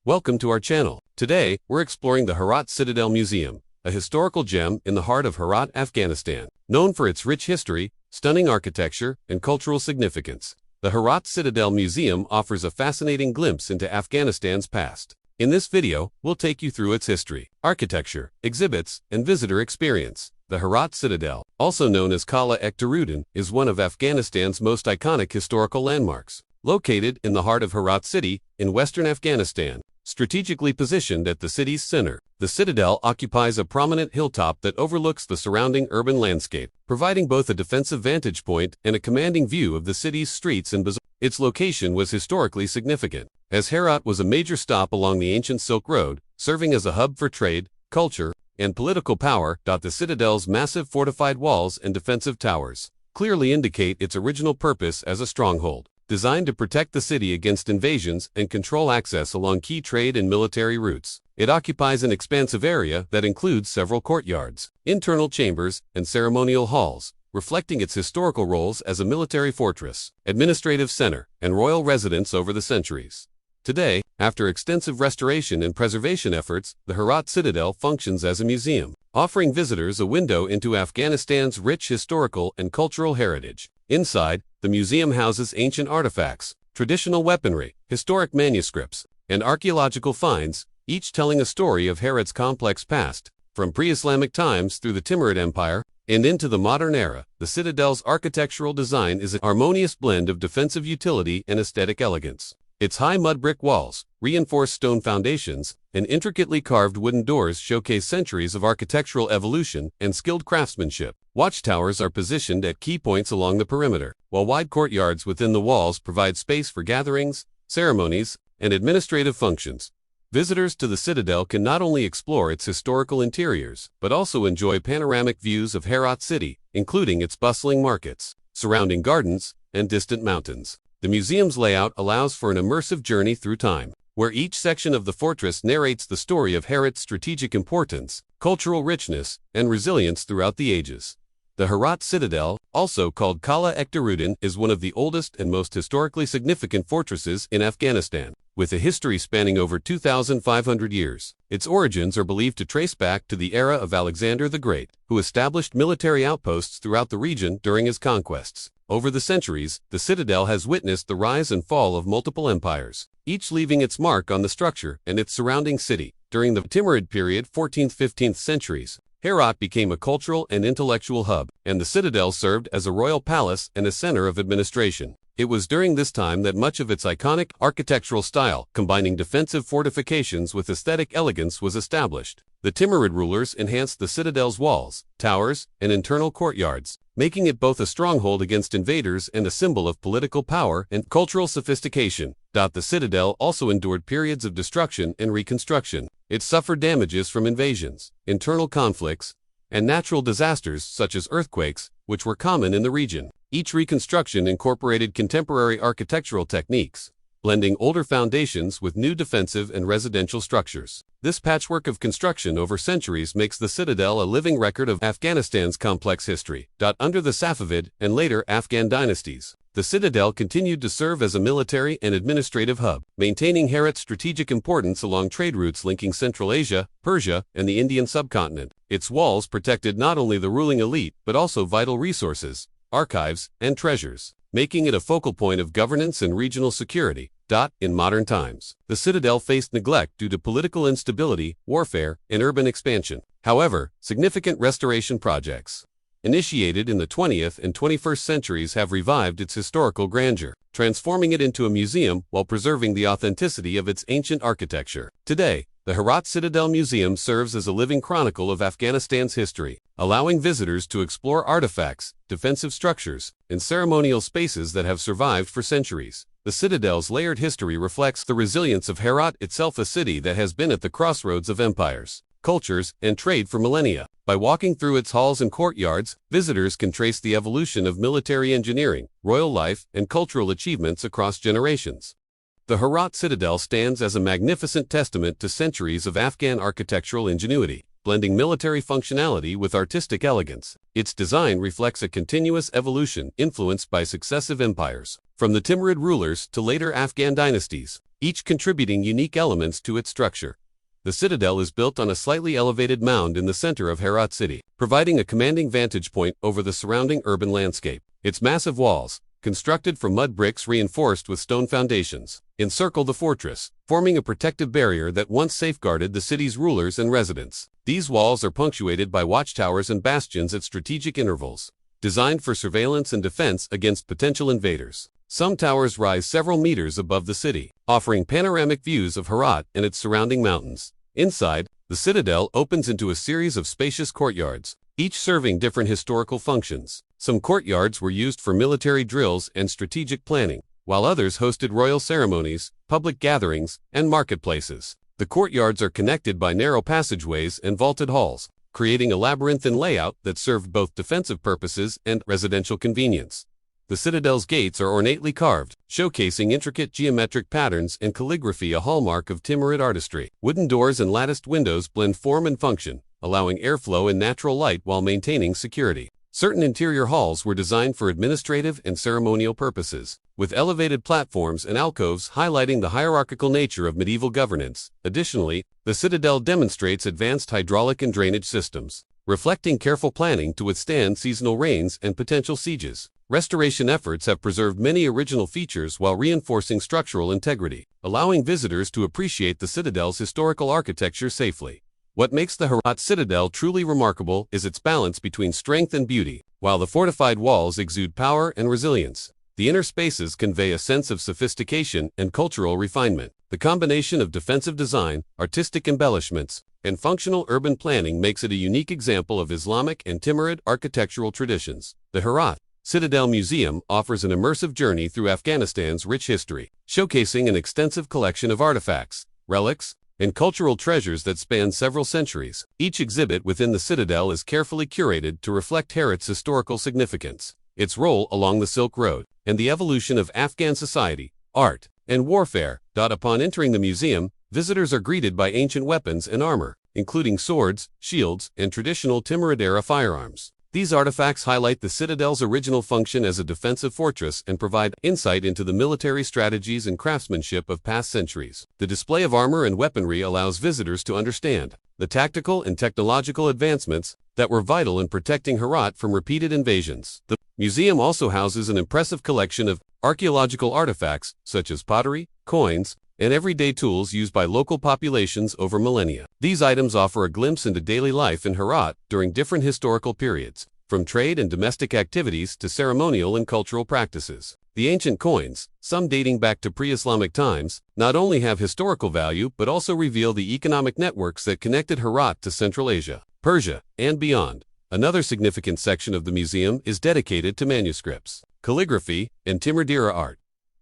Welcome to our channel. Today, we're exploring the Herat Citadel Museum, a historical gem in the heart of Herat, Afghanistan. Known for its rich history, stunning architecture, and cultural significance, the Herat Citadel Museum offers a fascinating glimpse into Afghanistan's past. In this video, we'll take you through its history, architecture, exhibits, and visitor experience. The Herat Citadel, also known as Qala-e Timurid, is one of Afghanistan's most iconic historical landmarks. Located in the heart of Herat City, in western Afghanistan, strategically positioned at the city's center, the citadel occupies a prominent hilltop that overlooks the surrounding urban landscape, providing both a defensive vantage point and a commanding view of the city's streets and bazaars. Its location was historically significant, as Herat was a major stop along the ancient Silk Road, serving as a hub for trade, culture, and political power. The citadel's massive fortified walls and defensive towers clearly indicate its original purpose as a stronghold, designed to protect the city against invasions and control access along key trade and military routes. It occupies an expansive area that includes several courtyards, internal chambers, and ceremonial halls, reflecting its historical roles as a military fortress, administrative center, and royal residence over the centuries. Today, after extensive restoration and preservation efforts, the Herat Citadel functions as a museum, offering visitors a window into Afghanistan's rich historical and cultural heritage. Inside, the museum houses ancient artifacts, traditional weaponry, historic manuscripts, and archaeological finds, each telling a story of Herat's complex past, from pre-Islamic times through the Timurid Empire and into the modern era. The citadel's architectural design is a harmonious blend of defensive utility and aesthetic elegance. Its high mud brick walls, reinforced stone foundations, and intricately carved wooden doors showcase centuries of architectural evolution and skilled craftsmanship. Watchtowers are positioned at key points along the perimeter, while wide courtyards within the walls provide space for gatherings, ceremonies, and administrative functions. Visitors to the citadel can not only explore its historical interiors, but also enjoy panoramic views of Herat City, including its bustling markets, surrounding gardens, and distant mountains. The museum's layout allows for an immersive journey through time, where each section of the fortress narrates the story of Herat's strategic importance, cultural richness, and resilience throughout the ages. The Herat Citadel, also called Qala-e Timurid, is one of the oldest and most historically significant fortresses in Afghanistan, with a history spanning over 2,500 years. Its origins are believed to trace back to the era of Alexander the Great, who established military outposts throughout the region during his conquests. Over the centuries, the citadel has witnessed the rise and fall of multiple empires, each leaving its mark on the structure and its surrounding city. During the Timurid period, 14th–15th centuries, Herat became a cultural and intellectual hub, and the citadel served as a royal palace and a center of administration. It was during this time that much of its iconic architectural style, combining defensive fortifications with aesthetic elegance, was established. The Timurid rulers enhanced the citadel's walls, towers, and internal courtyards, making it both a stronghold against invaders and a symbol of political power and cultural sophistication. The citadel also endured periods of destruction and reconstruction. It suffered damages from invasions, internal conflicts, and natural disasters such as earthquakes, which were common in the region. Each reconstruction incorporated contemporary architectural techniques, blending older foundations with new defensive and residential structures. This patchwork of construction over centuries makes the citadel a living record of Afghanistan's complex history. Under the Safavid and later Afghan dynasties, the citadel continued to serve as a military and administrative hub, maintaining Herat's strategic importance along trade routes linking Central Asia, Persia, and the Indian subcontinent. Its walls protected not only the ruling elite but also vital resources, archives, and treasures, making it a focal point of governance and regional security. In modern times, the citadel faced neglect due to political instability, warfare, and urban expansion. However, significant restoration projects, initiated in the 20th and 21st centuries, have revived its historical grandeur, transforming it into a museum while preserving the authenticity of its ancient architecture. Today, the Herat Citadel Museum serves as a living chronicle of Afghanistan's history, allowing visitors to explore artifacts, defensive structures, and ceremonial spaces that have survived for centuries. The citadel's layered history reflects the resilience of Herat itself, a city that has been at the crossroads of empires, cultures, and trade for millennia. By walking through its halls and courtyards, visitors can trace the evolution of military engineering, royal life, and cultural achievements across generations. The Herat Citadel stands as a magnificent testament to centuries of Afghan architectural ingenuity, blending military functionality with artistic elegance. Its design reflects a continuous evolution influenced by successive empires, from the Timurid rulers to later Afghan dynasties. each contributing unique elements to its structure. The citadel is built on a slightly elevated mound in the center of Herat city, providing a commanding vantage point over the surrounding urban landscape. Its massive walls, constructed from mud bricks reinforced with stone foundations, encircle the fortress, forming a protective barrier that once safeguarded the city's rulers and residents. These walls are punctuated by watchtowers and bastions at strategic intervals, designed for surveillance and defense against potential invaders. Some towers rise several meters above the city, offering panoramic views of Herat and its surrounding mountains. Inside, the citadel opens into a series of spacious courtyards, each serving different historical functions. Some courtyards were used for military drills and strategic planning, while others hosted royal ceremonies, public gatherings, and marketplaces. The courtyards are connected by narrow passageways and vaulted halls, creating a labyrinthine layout that served both defensive purposes and residential convenience. The citadel's gates are ornately carved, showcasing intricate geometric patterns and calligraphy, a hallmark of Timurid artistry. Wooden doors and latticed windows blend form and function, allowing airflow and natural light while maintaining security. Certain interior halls were designed for administrative and ceremonial purposes, with elevated platforms and alcoves highlighting the hierarchical nature of medieval governance. Additionally, the citadel demonstrates advanced hydraulic and drainage systems, reflecting careful planning to withstand seasonal rains and potential sieges. Restoration efforts have preserved many original features while reinforcing structural integrity, allowing visitors to appreciate the citadel's historical architecture safely. What makes the Herat Citadel truly remarkable is its balance between strength and beauty. While the fortified walls exude power and resilience, the inner spaces convey a sense of sophistication and cultural refinement. The combination of defensive design, artistic embellishments, and functional urban planning makes it a unique example of Islamic and Timurid architectural traditions. The Herat Citadel Museum offers an immersive journey through Afghanistan's rich history, showcasing an extensive collection of artifacts, relics, and cultural treasures that span several centuries. Each exhibit within the citadel is carefully curated to reflect Herat's historical significance, its role along the Silk Road, and the evolution of Afghan society, art, and warfare. Upon entering the museum, visitors are greeted by ancient weapons and armor, including swords, shields, and traditional Timurid-era firearms. These artifacts highlight the citadel's original function as a defensive fortress and provide insight into the military strategies and craftsmanship of past centuries. The display of armor and weaponry allows visitors to understand the tactical and technological advancements that were vital in protecting Herat from repeated invasions. The museum also houses an impressive collection of archaeological artifacts, such as pottery, coins, and everyday tools used by local populations over millennia. These items offer a glimpse into daily life in Herat during different historical periods, from trade and domestic activities to ceremonial and cultural practices. The ancient coins, some dating back to pre-Islamic times, not only have historical value but also reveal the economic networks that connected Herat to Central Asia, Persia, and beyond. Another significant section of the museum is dedicated to manuscripts, calligraphy, and Timurid-era art,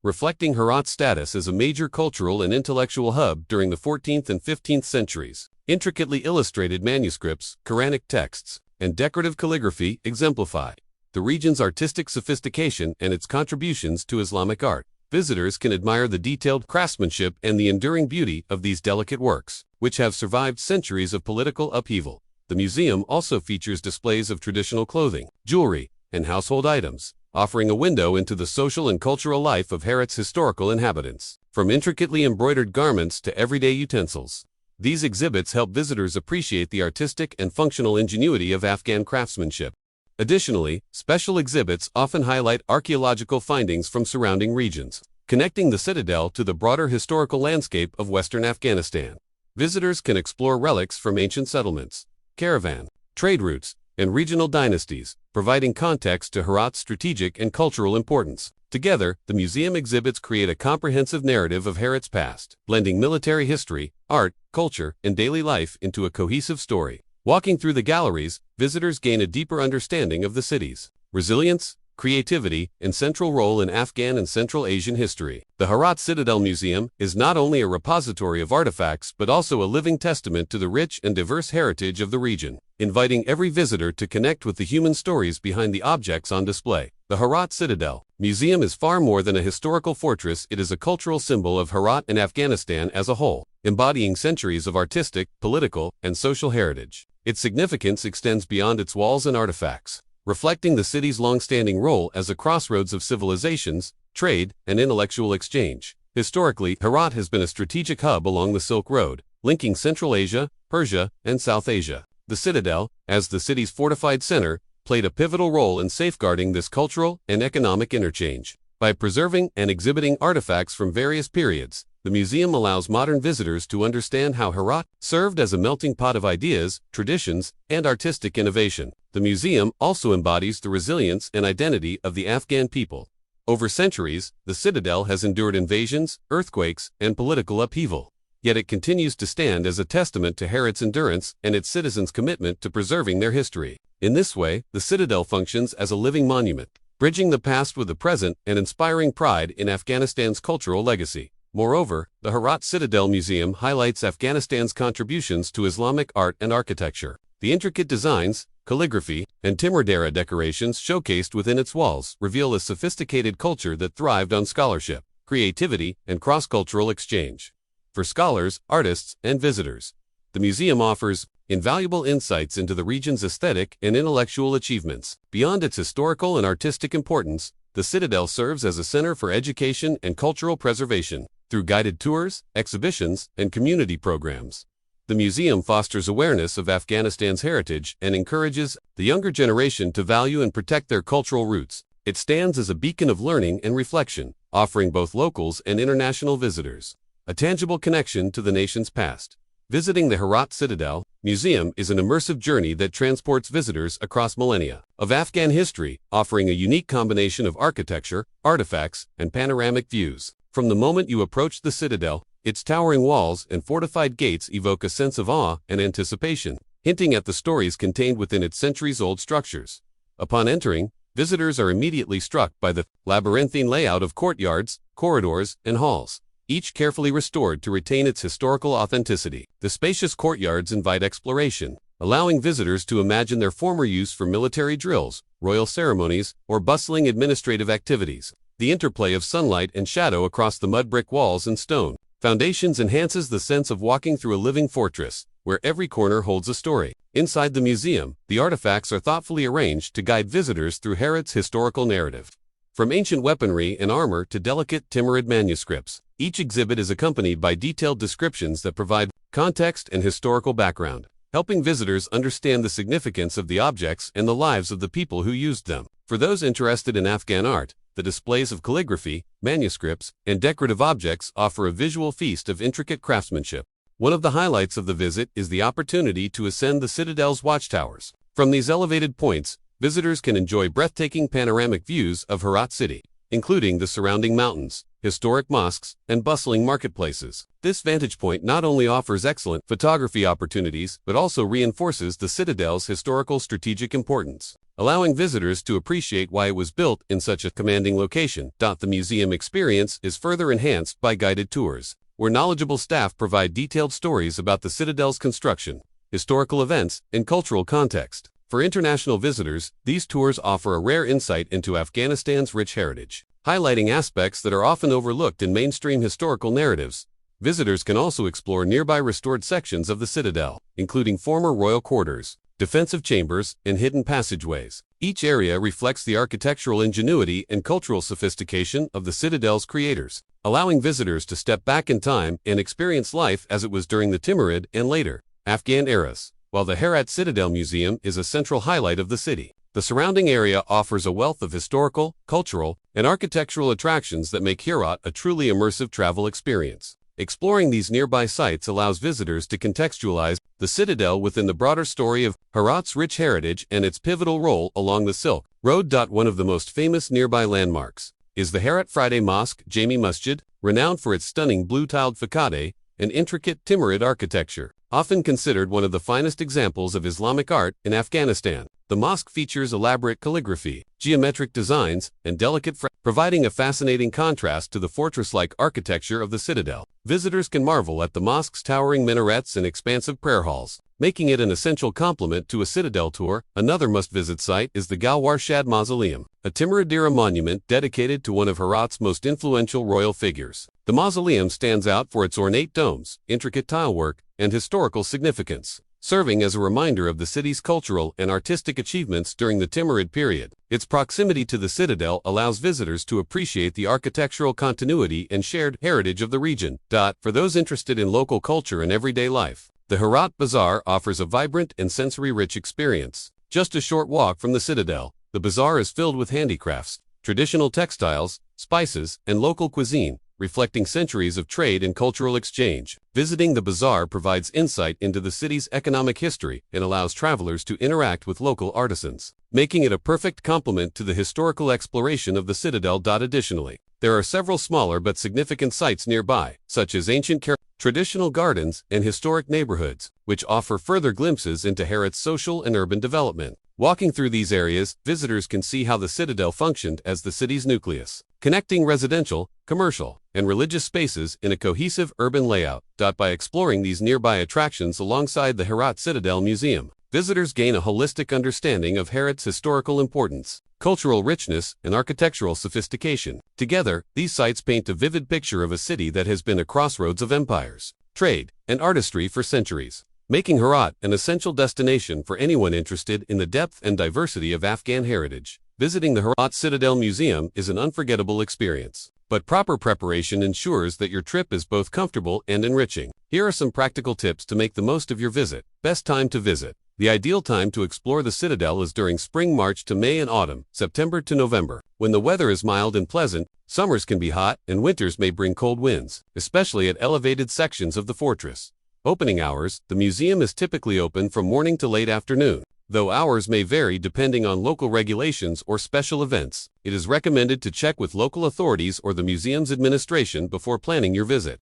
reflecting Herat's status as a major cultural and intellectual hub during the 14th and 15th centuries. Intricately illustrated manuscripts, Quranic texts, and decorative calligraphy exemplify the region's artistic sophistication and its contributions to Islamic art. Visitors can admire the detailed craftsmanship and the enduring beauty of these delicate works, which have survived centuries of political upheaval. The museum also features displays of traditional clothing, jewelry, and household items, offering a window into the social and cultural life of Herat's historical inhabitants. From intricately embroidered garments to everyday utensils, these exhibits help visitors appreciate the artistic and functional ingenuity of Afghan craftsmanship. Additionally, special exhibits often highlight archaeological findings from surrounding regions, connecting the citadel to the broader historical landscape of Western Afghanistan. Visitors can explore relics from ancient settlements, caravan, trade routes, and regional dynasties, providing context to Herat's strategic and cultural importance. Together, the museum exhibits create a comprehensive narrative of Herat's past, blending military history, art, culture, and daily life into a cohesive story. Walking through the galleries, visitors gain a deeper understanding of the city's resilience, creativity, and central role in Afghan and Central Asian history. The Herat Citadel Museum is not only a repository of artifacts but also a living testament to the rich and diverse heritage of the region, inviting every visitor to connect with the human stories behind the objects on display. The Herat Citadel Museum is far more than a historical fortress. It is a cultural symbol of Herat and Afghanistan as a whole, embodying centuries of artistic, political, and social heritage. Its significance extends beyond its walls and artifacts, reflecting the city's long-standing role as a crossroads of civilizations, trade, and intellectual exchange. Historically, Herat has been a strategic hub along the Silk Road, linking Central Asia, Persia, and South Asia. The citadel, as the city's fortified center, played a pivotal role in safeguarding this cultural and economic interchange. By preserving and exhibiting artifacts from various periods, the museum allows modern visitors to understand how Herat served as a melting pot of ideas, traditions, and artistic innovation. The museum also embodies the resilience and identity of the Afghan people. Over centuries, the citadel has endured invasions, earthquakes, and political upheaval. Yet it continues to stand as a testament to Herat's endurance and its citizens' commitment to preserving their history. In this way, the citadel functions as a living monument, bridging the past with the present and inspiring pride in Afghanistan's cultural legacy. Moreover, the Herat Citadel Museum highlights Afghanistan's contributions to Islamic art and architecture. The intricate designs, calligraphy, and Timurid-era decorations showcased within its walls reveal a sophisticated culture that thrived on scholarship, creativity, and cross-cultural exchange. For scholars, artists, and visitors, the museum offers invaluable insights into the region's aesthetic and intellectual achievements. Beyond its historical and artistic importance, the citadel serves as a center for education and cultural preservation. Through guided tours, exhibitions, and community programs, the museum fosters awareness of Afghanistan's heritage and encourages the younger generation to value and protect their cultural roots. It stands as a beacon of learning and reflection, offering both locals and international visitors a tangible connection to the nation's past. Visiting the Herat Citadel Museum is an immersive journey that transports visitors across millennia of Afghan history, offering a unique combination of architecture, artifacts, and panoramic views. From the moment you approach the citadel, its towering walls and fortified gates evoke a sense of awe and anticipation, hinting at the stories contained within its centuries-old structures. Upon entering, visitors are immediately struck by the labyrinthine layout of courtyards, corridors, and halls, each carefully restored to retain its historical authenticity. The spacious courtyards invite exploration, allowing visitors to imagine their former use for military drills, royal ceremonies, or bustling administrative activities. The interplay of sunlight and shadow across the mud brick walls and stone foundations enhances the sense of walking through a living fortress, where every corner holds a story. Inside the museum, the artifacts are thoughtfully arranged to guide visitors through Herat's historical narrative. From ancient weaponry and armor to delicate Timurid manuscripts, each exhibit is accompanied by detailed descriptions that provide context and historical background, helping visitors understand the significance of the objects and the lives of the people who used them. For those interested in Afghan art, the displays of calligraphy, manuscripts, and decorative objects offer a visual feast of intricate craftsmanship. One of the highlights of the visit is the opportunity to ascend the citadel's watchtowers. From these elevated points, visitors can enjoy breathtaking panoramic views of Herat City, including the surrounding mountains, historic mosques, and bustling marketplaces. This vantage point not only offers excellent photography opportunities but also reinforces the citadel's historical strategic importance, allowing visitors to appreciate why it was built in such a commanding location. The museum experience is further enhanced by guided tours, where knowledgeable staff provide detailed stories about the citadel's construction, historical events, and cultural context. For international visitors, these tours offer a rare insight into Afghanistan's rich heritage, highlighting aspects that are often overlooked in mainstream historical narratives. Visitors can also explore nearby restored sections of the citadel, including former royal quarters, defensive chambers, and hidden passageways. Each area reflects the architectural ingenuity and cultural sophistication of the citadel's creators, allowing visitors to step back in time and experience life as it was during the Timurid and later Afghan eras. While the Herat Citadel Museum is a central highlight of the city, the surrounding area offers a wealth of historical, cultural, and architectural attractions that make Herat a truly immersive travel experience. Exploring these nearby sites allows visitors to contextualize the citadel within the broader story of Herat's rich heritage and its pivotal role along the Silk Road. One of the most famous nearby landmarks is the Herat Friday Mosque Jami Masjid, renowned for its stunning blue-tiled facade and intricate Timurid architecture. Often considered one of the finest examples of Islamic art in Afghanistan, the mosque features elaborate calligraphy, geometric designs, and delicate providing a fascinating contrast to the fortress-like architecture of the citadel. Visitors can marvel at the mosque's towering minarets and expansive prayer halls, making it an essential complement to a citadel tour. Another must-visit site is the Galwar Shad Mausoleum, a Timurid-era monument dedicated to one of Herat's most influential royal figures. The mausoleum stands out for its ornate domes, intricate tilework, and historical significance, serving as a reminder of the city's cultural and artistic achievements during the Timurid period. Its proximity to the citadel allows visitors to appreciate the architectural continuity and shared heritage of the region. For those interested in local culture and everyday life, the Herat Bazaar offers a vibrant and sensory-rich experience. Just a short walk from the citadel, the bazaar is filled with handicrafts, traditional textiles, spices, and local cuisine, reflecting centuries of trade and cultural exchange. Visiting the bazaar provides insight into the city's economic history and allows travelers to interact with local artisans, making it a perfect complement to the historical exploration of the citadel. Additionally, there are several smaller but significant sites nearby, such as ancient traditional gardens and historic neighborhoods, which offer further glimpses into Herat's social and urban development. Walking through these areas, visitors can see how the citadel functioned as the city's nucleus, connecting residential, commercial, and religious spaces in a cohesive urban layout. By exploring these nearby attractions alongside the Herat Citadel Museum, visitors gain a holistic understanding of Herat's historical importance, cultural richness, and architectural sophistication. Together, these sites paint a vivid picture of a city that has been a crossroads of empires, trade, and artistry for centuries, making Herat an essential destination for anyone interested in the depth and diversity of Afghan heritage. Visiting the Herat Citadel Museum is an unforgettable experience, but proper preparation ensures that your trip is both comfortable and enriching. Here are some practical tips to make the most of your visit. Best time to visit. The ideal time to explore the citadel is during spring March to May and autumn, September to November, when the weather is mild and pleasant. Summers can be hot and winters may bring cold winds, especially at elevated sections of the fortress. Opening hours. The museum is typically open from morning to late afternoon, though hours may vary depending on local regulations or special events. It is recommended to check with local authorities or the museum's administration before planning your visit.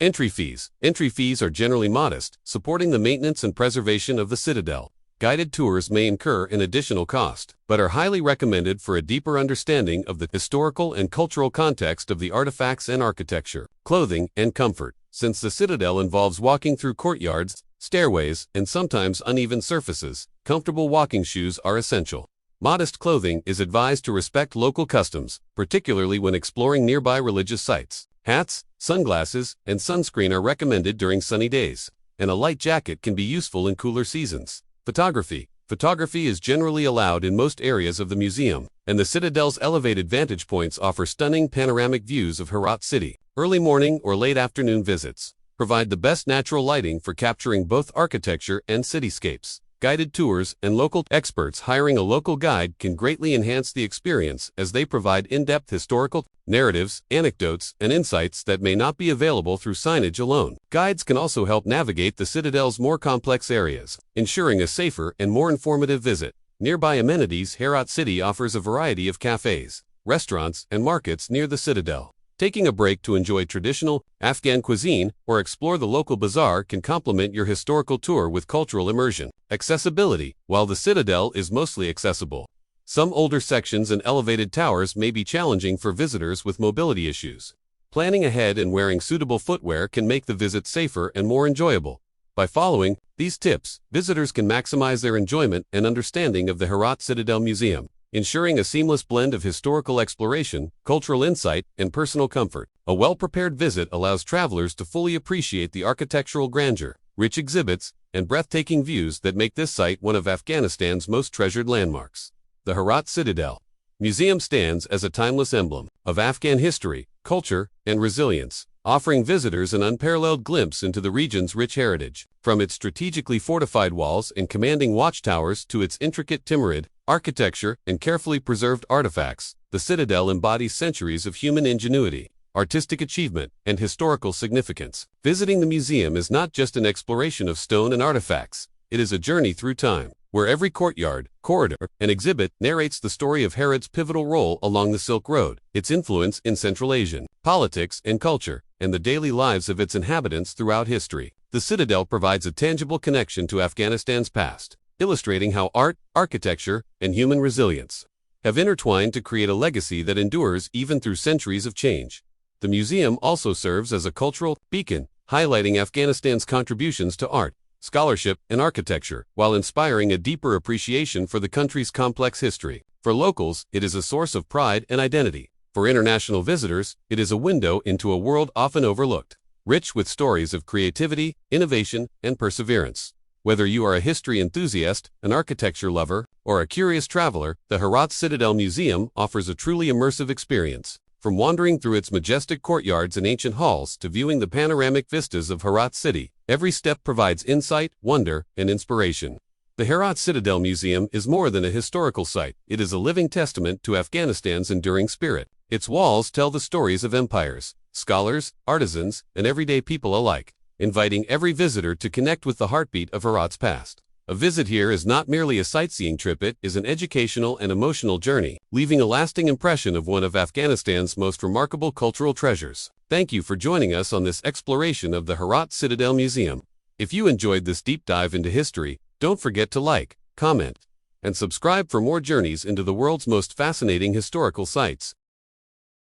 Entry fees. Entry fees are generally modest, supporting the maintenance and preservation of the citadel. Guided tours may incur an additional cost, but are highly recommended for a deeper understanding of the historical and cultural context of the artifacts and architecture. Clothing and comfort. Since the citadel involves walking through courtyards, stairways, and sometimes uneven surfaces, comfortable walking shoes are essential. Modest clothing is advised to respect local customs, particularly when exploring nearby religious sites. Hats, sunglasses, and sunscreen are recommended during sunny days, and a light jacket can be useful in cooler seasons. Photography. Photography is generally allowed in most areas of the museum, and the citadel's elevated vantage points offer stunning panoramic views of Herat City. Early morning or late afternoon visits provide the best natural lighting for capturing both architecture and cityscapes. Guided tours and local experts. Hiring a local guide can greatly enhance the experience as they provide in-depth historical narratives, anecdotes, and insights that may not be available through signage alone. Guides can also help navigate the citadel's more complex areas, ensuring a safer and more informative visit. Nearby amenities. Herat City offers a variety of cafes, restaurants, and markets near the citadel. Taking a break to enjoy traditional Afghan cuisine or explore the local bazaar can complement your historical tour with cultural immersion. Accessibility. While the citadel is mostly accessible, some older sections and elevated towers may be challenging for visitors with mobility issues. Planning ahead and wearing suitable footwear can make the visit safer and more enjoyable. By following these tips, visitors can maximize their enjoyment and understanding of the Herat Citadel Museum, ensuring a seamless blend of historical exploration, cultural insight, and personal comfort. A well-prepared visit allows travelers to fully appreciate the architectural grandeur, rich exhibits, and breathtaking views that make this site one of Afghanistan's most treasured landmarks. The Herat Citadel Museum stands as a timeless emblem of Afghan history, culture, and resilience, offering visitors an unparalleled glimpse into the region's rich heritage. From its strategically fortified walls and commanding watchtowers to its intricate Timurid architecture and carefully preserved artifacts, the citadel embodies centuries of human ingenuity, artistic achievement, and historical significance. Visiting the museum is not just an exploration of stone and artifacts, it is a journey through time, where every courtyard, corridor, and exhibit narrates the story of Herat's pivotal role along the Silk Road, its influence in Central Asian politics and culture, and the daily lives of its inhabitants throughout history. The citadel provides a tangible connection to Afghanistan's past, illustrating how art, architecture, and human resilience have intertwined to create a legacy that endures even through centuries of change. The museum also serves as a cultural beacon, highlighting Afghanistan's contributions to art, scholarship, and architecture, while inspiring a deeper appreciation for the country's complex history. For locals, it is a source of pride and identity. For international visitors, it is a window into a world often overlooked, rich with stories of creativity, innovation, and perseverance. Whether you are a history enthusiast, an architecture lover, or a curious traveler, the Herat Citadel Museum offers a truly immersive experience. From wandering through its majestic courtyards and ancient halls to viewing the panoramic vistas of Herat City, every step provides insight, wonder, and inspiration. The Herat Citadel Museum is more than a historical site. It is a living testament to Afghanistan's enduring spirit. Its walls tell the stories of empires, scholars, artisans, and everyday people alike, inviting every visitor to connect with the heartbeat of Herat's past. A visit here is not merely a sightseeing trip, it is an educational and emotional journey, leaving a lasting impression of one of Afghanistan's most remarkable cultural treasures. Thank you for joining us on this exploration of the Herat Citadel Museum. If you enjoyed this deep dive into history, don't forget to like, comment, and subscribe for more journeys into the world's most fascinating historical sites.